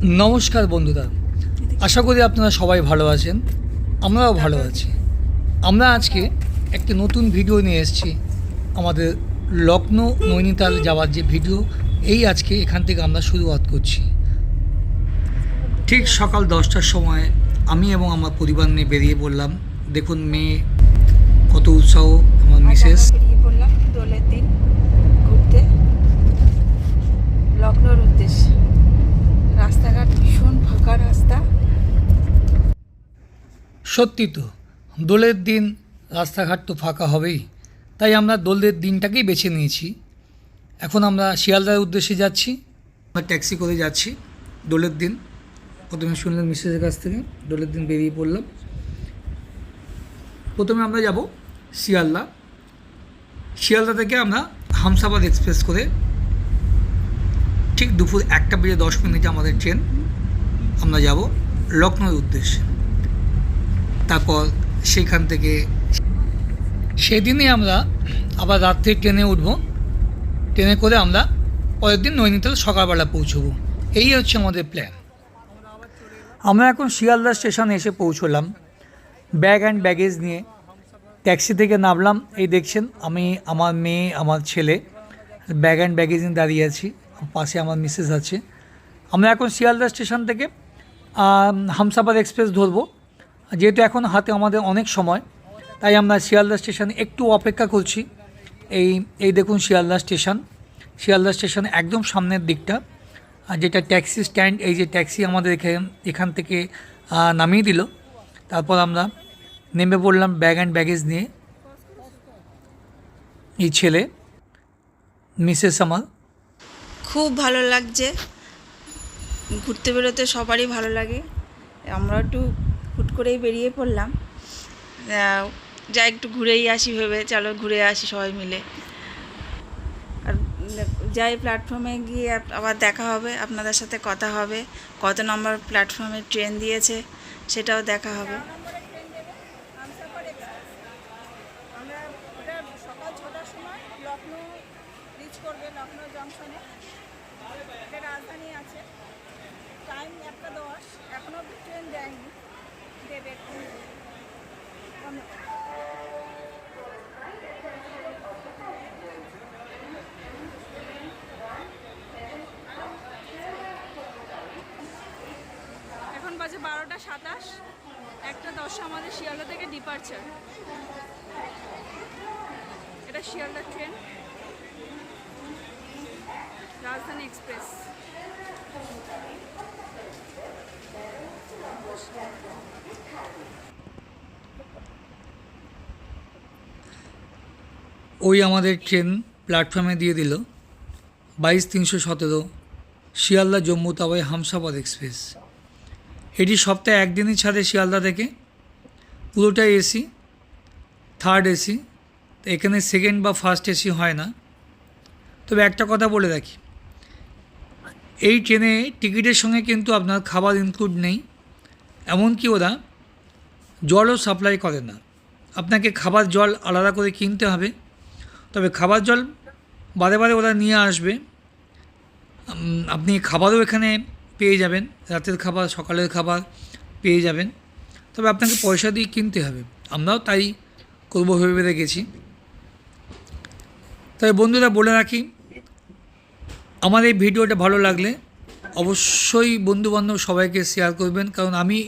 নমস্কার বন্ধুরা, আশা করি আপনারা সবাই ভালো আছেন। আমরাও ভালো আছি। আমরা আজকে একটি নতুন ভিডিও নিয়ে এসেছি। আমাদের লখনৌ নৈনিতাল যাওয়ার যে ভিডিও, এই আজকে এখান থেকে আমরা শুরুয়াত করছি। ঠিক সকাল 10টার সময় আমি এবং আমার পরিবার নিয়ে বেরিয়ে পড়লাম। দেখুন মেয়ে কত উৎসাহ, আমার মিসেস। বেরিয়ে পড়লাম দোলের দিন ঘুরতে লখনৌর উদ্দেশ্যে। রাস্তাঘাট ভীষণ ফাঁকা রাস্তা। সত্যি তো, দোলের দিন রাস্তাঘাট তো ফাঁকা হবেই, তাই আমরা দোলের দিনটাকেই বেছে নিয়েছি। এখন আমরা শিয়ালদার উদ্দেশ্যে যাচ্ছি। আমরা ট্যাক্সি করে যাচ্ছি দোলের দিন। প্রথমে শুনলেন মিসেসের কাছ থেকে, দোলের দিন বেরিয়ে পড়লাম। প্রথমে আমরা যাব শিয়ালদা। শিয়ালদা থেকে আমরা হামসাবাদ এক্সপ্রেস করে ঠিক দুপুর 1:10 আমাদের ট্রেন, আমরা যাব লখনৌর উদ্দেশ্যে। তারপর সেইখান থেকে সেদিনই আমরা আবার রাত্রে ট্রেনে উঠব। ট্রেনে করে আমরা পরের দিন নৈনিতাল সকালবেলা পৌঁছবো। এই হচ্ছে আমাদের প্ল্যান। আমরা এখন শিয়ালদা স্টেশনে এসে পৌঁছলাম ব্যাগ অ্যান্ড ব্যাগেজ নিয়ে। ট্যাক্সি থেকে নামলাম। এই দেখছেন আমি, আমার মেয়ে, আমার ছেলে ব্যাগ অ্যান্ড ব্যাগেজ নিয়ে দাঁড়িয়ে আছি। পাশে আমার মিসেস আছে। আমরা এখন শিয়ালদা স্টেশন থেকে হামসাবাদ এক্সপ্রেস ধরবো। যেহেতু এখন হাতে আমাদের অনেক সময়, তাই আমরা শিয়ালদা স্টেশনে একটু অপেক্ষা করছি। এই দেখুন শিয়ালদা স্টেশন। শিয়ালদা স্টেশনে একদম সামনের দিকটা, যেটা ট্যাক্সি স্ট্যান্ড। এই যে ট্যাক্সি আমাদের এখান থেকে নামিয়ে দিল। তারপর আমরা নেমে পড়লাম ব্যাগ অ্যান্ড ব্যাগেজ নিয়ে। এই ছেলে, মিসেস আমার। খুব ভালো লাগছে, ঘুরতে বেরোতে সবারই ভালো লাগে। আমরা একটু হুট করেই বেরিয়ে পড়লাম, যা একটু ঘুরেই আসি ভেবে, চলো ঘুরে আসি সবাই মিলে। আর যাই প্ল্যাটফর্মে গিয়ে আবার দেখা হবে, আপনাদের সাথে কথা হবে, কত নম্বর প্ল্যাটফর্মে ট্রেন দিয়েছে সেটাও দেখা হবে। সকাল 6টার সময় লখনৌ রিচ করবে, লখনৌ জংশনে। এটা রাজধানী আছে। টাইম 1:10, এখনও ট্রেন দেয়নি, দেবে। এখন বাজে 12:27, 1:10 আমাদের শিয়ালদা থেকে ডিপার্চার। এটা শিয়ালদা ট্রেন, রাজধানী এক্সপ্রেস। ওই আমাদের ট্রেন প্ল্যাটফর্মে দিয়ে দিল 22-317 শিয়ালদা জম্মু তাওয়াই হামসাবাদ এক্সপ্রেস। এটি সপ্তাহে একদিনই ছাড়ে শিয়ালদা থেকে। পুরোটাই এসি, থার্ড এসি। তো এখানে সেকেন্ড বা ফার্স্ট এসি হয় না। তবে একটা কথা বলে রাখি, এই ট্রেনে টিকিটের সঙ্গে কিন্তু আপনার খাবার ইনক্লুড নেই। এমনকি ওরা জলও সাপ্লাই করে না। আপনাকে খাবার জল আলাদা করে কিনতে হবে। তবে খাবার জল বারে বারে ওরা নিয়ে আসবে। আপনি খাবারও এখানে পেয়ে যাবেন, রাতের খাবার, সকালের খাবার পেয়ে যাবেন। তবে আপনাকে পয়সা দিয়ে কিনতে হবে। আমরাও তাই করবো ভেবে রেখেছি। তবে বন্ধুরা বলে রাখি, আমার এই ভিডিওটা ভালো লাগলে অবশ্যই বন্ধুবান্ধব সবাইকে শেয়ার করবেন, কারণ আমি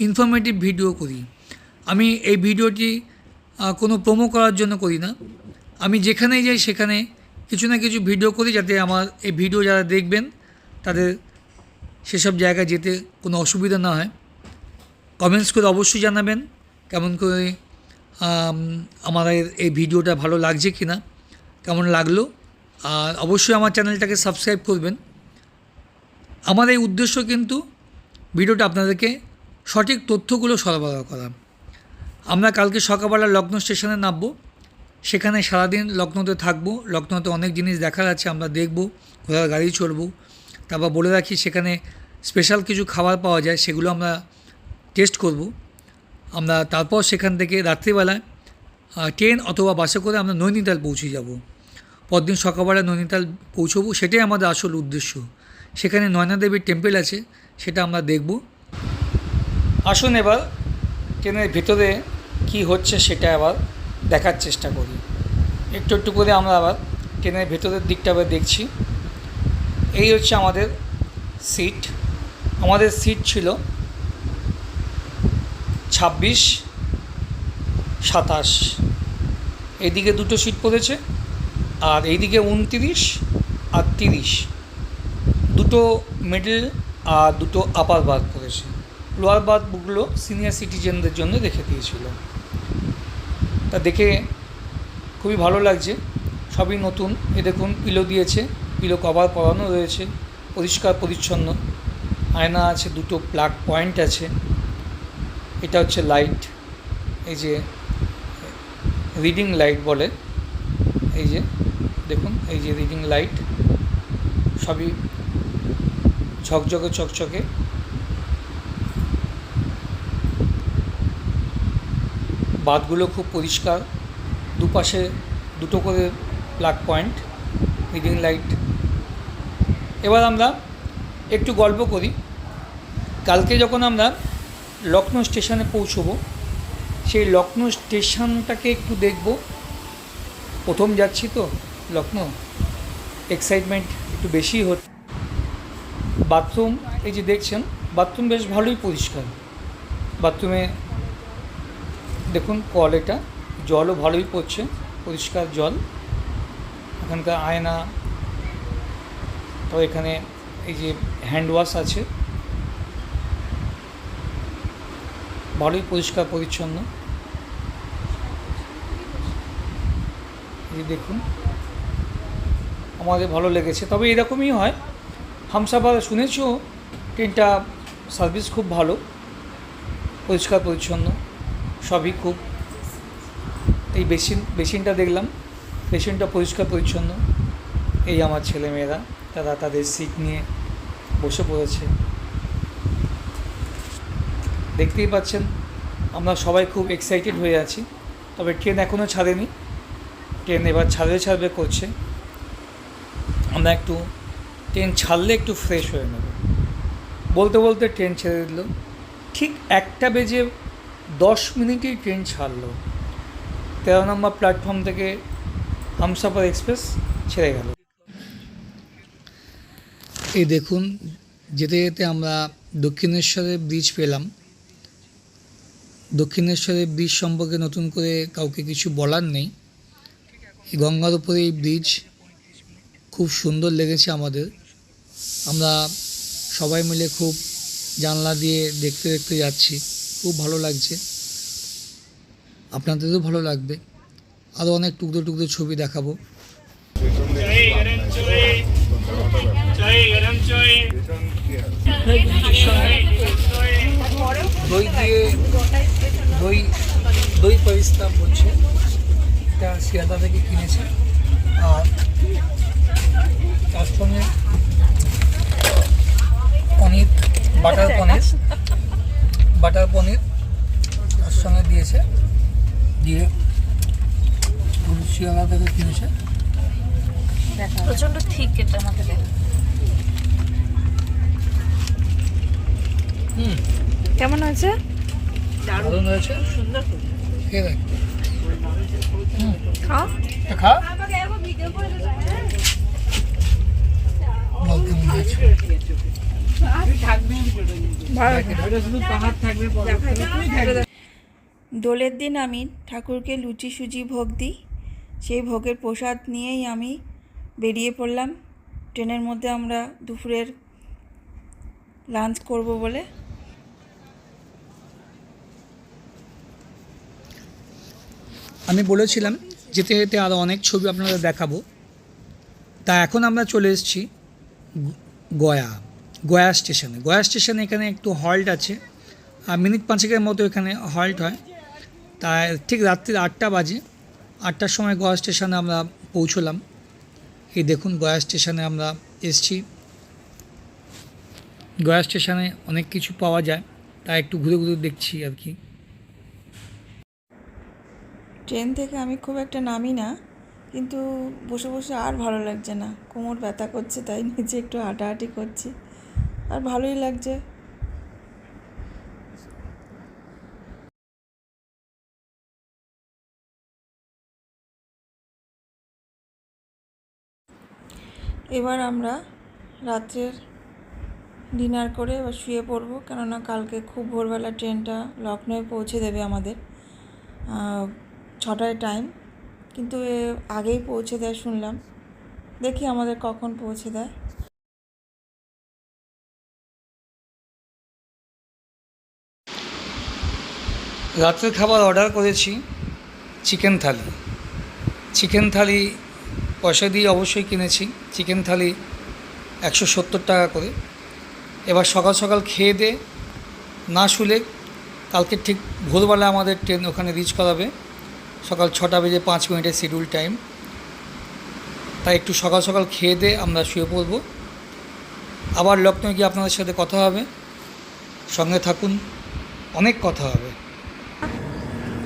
ইনফরমেটিভ ভিডিও করি। আমি এই ভিডিওটি কোনো প্রোমো করার জন্য করি না। আমি যেখানেই যাই সেখানে কিছু না কিছু ভিডিও করি, যাতে আমার এই ভিডিও যারা দেখবেন তাদের সেসব জায়গায় যেতে কোনো অসুবিধা না হয়। কমেন্টস করে অবশ্যই জানাবেন কেমন করে আমার এই ভিডিওটা ভালো লাগছে কি না, কেমন লাগলো। আর অবশ্যই আমার চ্যানেলটাকে সাবস্ক্রাইব করবেন। আমার এই উদ্দেশ্য কিন্তু ভিডিওটা আপনাদেরকে সঠিক তথ্যগুলো সরবরাহ করা। আমরা কালকে সকালবেলা লখনৌ স্টেশনে নামবো। সেখানে সারাদিন লখনৌতে থাকবো। লখনৌতে অনেক জিনিস দেখার আছে, আমরা দেখব, ঘোড়ার গাড়ি চড়বো। তারপর বলে রাখি, সেখানে স্পেশাল কিছু খাবার পাওয়া যায়, সেগুলো আমরা টেস্ট করব। আমরা তারপর সেখান থেকে রাত্রিবেলায় ট্রেন অথবা বাসে করে আমরা নৈনিতাল পৌঁছে যাব। পরদিন সকালবেলা নৈনিতাল পৌঁছবো। সেটাই আমাদের আসল উদ্দেশ্য, সেখানে নয়না দেবীর টেম্পল আছে, সেটা আমরা দেখব। আসুন এবার ট্রেনের ভেতরে কি হচ্ছে সেটা আবার দেখার চেষ্টা করি। একটু একটু করে আমরা আবার ট্রেনের ভেতরের দিকটা আবার দেখছি। এই হচ্ছে আমাদের সিট। আমাদের সিট ছিল 26, 27, এইদিকে দুটো সিট পড়েছে, আর এইদিকে 29 আর 30, দুটো মিডল আর দুটো আপার বার্থ পড়েছে। লোয়ার বার্থগুলো সিনিয়র সিটিজেনদের জন্য রেখে দিয়েছিল। তা দেখে খুবই ভালো লাগছে, সবই নতুন। এ দেখুন পিলো দিয়েছে, পিলো কভার পরানো রয়েছে, পরিষ্কার পরিচ্ছন্ন, আয়না আছে, দুটো প্লাগ পয়েন্ট আছে। এটা হচ্ছে লাইট, এই যে রিডিং লাইট বলে, এই যে দেখুন, এই যে রিডিং লাইট, সবই ঝকঝকে চকচকে। বাথগুলো খুব পরিষ্কার, দুপাশে দুটো করে প্লাগ পয়েন্ট, রিডিং লাইট। এবার আমরা একটু গল্প করি। কালকে যখন আমরা লখনৌ স্টেশনে পৌঁছবো, সেই লখনৌ স্টেশনটাকে একটু দেখব। প্রথম যাচ্ছি তো লখনৌ, এক্সাইটমেন্ট একটু বেশিই হচ্ছে। বাথরুম এই যে দেখছেন, বাথরুম বেশ ভালোই পরিষ্কার। বাথরুমে দেখুন কল, এটা জলও ভালোই পড়ছে, পরিষ্কার জল। এখানকার আয়না, তো এখানে এই যে হ্যান্ড ওয়াশ আছে, ভালোই পরিষ্কার পরিচ্ছন্ন। এই যে দেখুন, আমাদের ভালো লেগেছে। তবে এরকমই হয়, হামসাফার শুনেছো ট্রেনটা সার্ভিস খুব ভালো, পরিষ্কার পরিচ্ছন্ন, সবই খুব। এই বেসিনটা দেখলাম, বেসিনটা পরিষ্কার পরিচ্ছন্ন। এই আমার ছেলেমেয়েরা, তারা তাদের সিট নিয়ে বসে পড়েছে। দেখতেই পাচ্ছেন আমরা সবাই খুব এক্সাইটেড হয়ে আছি। তবে ট্রেন এখনও ছাড়েনি, ট্রেন এবার ছাড়বে করছে। আমরা একটু ট্রেন ছাড়লে একটু ফ্রেশ হয়ে নেব। বলতে বলতে ট্রেন ছেড়ে দিল, ঠিক 1:10 ট্রেন ছাড়লো। 13 নম্বর প্ল্যাটফর্ম থেকে হামসাফার এক্সপ্রেস ছেড়ে গেল। এই দেখুন, যেতে যেতে আমরা দক্ষিণেশ্বরের ব্রিজ পেলাম। দক্ষিণেশ্বরের ব্রিজ সম্পর্কে নতুন করে কাউকে কিছু বলার নেই। এই গঙ্গার উপরে এই ব্রিজ খুব সুন্দর লেগেছে আমাদের। আমরা সবাই মিলে খুব জানলা দিয়ে দেখতে দেখতে যাচ্ছি, খুব ভালো লাগছে। আপনাদেরও ভালো লাগবে। আরও অনেক টুকরো টুকরো ছবি দেখাবো। দই দিয়ে দই পরিস্তা বলছে, এটা শিয়ালদা থেকে কিনেছে। আর তার সঙ্গে পনির, বাটার পনির তার সঙ্গে দিয়েছে, দিয়ে শিয়ালদা থেকে কিনেছে। প্রচন্ড ঠিক এটা আমাকে দেখ। কেমন হয়েছে? দারুণ হয়েছে, সুন্দর। খেয়ে দেখ, খা খা, বল কেমন হয়েছে। দোলের দিন আমি ঠাকুরকে লুচি সুজি ভোগ দিই। সেই ভোগের প্রসাদ নিয়েই আমি বেরিয়ে পড়লাম। ট্রেনের মধ্যে আমরা দুপুরের লাঞ্চ করব বলে। আমি বলেছিলাম যেতে যেতে আরও অনেক ছবি আপনাদের দেখাবো। তা এখন আমরা চলে এসেছি গয়া স্টেশনে। গয়া স্টেশনে এখানে একটু হল্ট আছে, আর মিনিট 5 মতো এখানে হল্ট হয়। তাই ঠিক রাত্রির 8টা বাজে, 8টার সময় গয়া স্টেশনে আমরা পৌঁছলাম। এই দেখুন গয়া স্টেশনে আমরা এসেছি। গয়া স্টেশনে অনেক কিছু পাওয়া যায়, তাই একটু ঘুরে ঘুরে দেখছি আর কি। ট্রেন থেকে আমি খুব একটা নামি না, কিন্তু বসে বসে আর ভালো লাগছে না, কোমর ব্যথা করছে, তাই নিচে একটু হাঁটাহাঁটি করছি, আর ভালোই লাগছে। এবার আমরা রাত্রের ডিনার করে এবার শুয়ে পড়বো, কেননা কালকে খুব ভোরবেলা ট্রেনটা লখনৌয়ে পৌঁছে দেবে আমাদের 6টায় টাইম, কিন্তু আগেই পৌঁছে দেয় শুনলাম। দেখি আমাদের কখন পৌঁছে দেয়। রাত্রের খাবার অর্ডার করেছি চিকেন থালি। চিকেন থালি পয়সা দিয়ে অবশ্যই কিনেছি। চিকেন থালি 170 টাকা করে। এবার সকাল সকাল খেয়ে দিয়ে না শুলে কালকে ঠিক ভোরবেলা আমাদের ট্রেন ওখানে রিচ করাবে, সকাল 6:05 শিডিউল টাইম। তাই একটু সকাল সকাল খেয়ে দিয়ে আমরা শুয়ে পড়ব। আবার লখনৌ গিয়ে আপনাদের সাথে কথা হবে, সঙ্গে থাকুন, অনেক কথা হবে।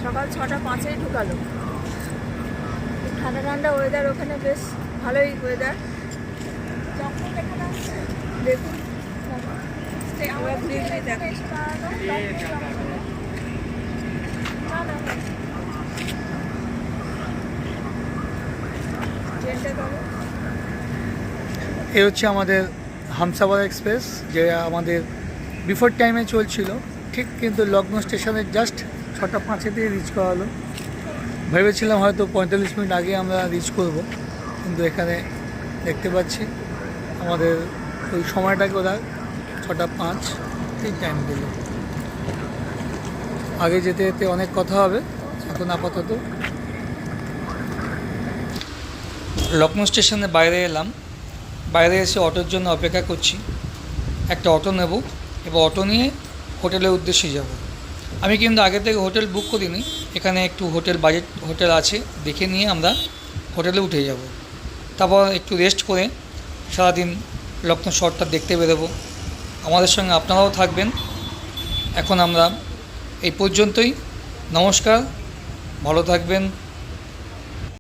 সকাল 6:05 ঢুকালো। ঠান্ডা ঠান্ডা ওয়েদার, ওখানে বেশ ভালোই ওয়েদার। দেখুন আমরা ঘুরে ঘুরে দেখো। এ হচ্ছে আমাদের হামসাফার এক্সপ্রেস, যে আমাদের বিফোর টাইমে চলছিল ঠিক, কিন্তু লখনৌ স্টেশনে জাস্ট 6:05 রিচ করালো। ভেবেছিলাম হয়তো 45 মিনিট আগে আমরা রিচ করব, কিন্তু এখানে দেখতে পাচ্ছি আমাদের ওই সময়টাকে ওরা 6:05 টাইম দিল। আগে যেতে যেতে অনেক কথা হবে। এখন আপাতত লখনৌ স্টেশনের বাইরে এলাম। বাইরে এসে অটোর জন্য অপেক্ষা করছি। একটা অটো নেব, এবার অটো নিয়ে হোটেলের উদ্দেশ্যে যাব। আমি কিন্তু আগে থেকে হোটেল বুক করিনি, এখানে একটু বাজেট হোটেল আছে, দেখে নিয়ে আমরা হোটেলে উঠে যাব। তারপর একটু রেস্ট করে সারাদিন লখনৌ শহরটা দেখতে বেরোবো। আমাদের সঙ্গে আপনারাও থাকবেন। এখন আমরা এই পর্যন্তই। নমস্কার, ভালো থাকবেন।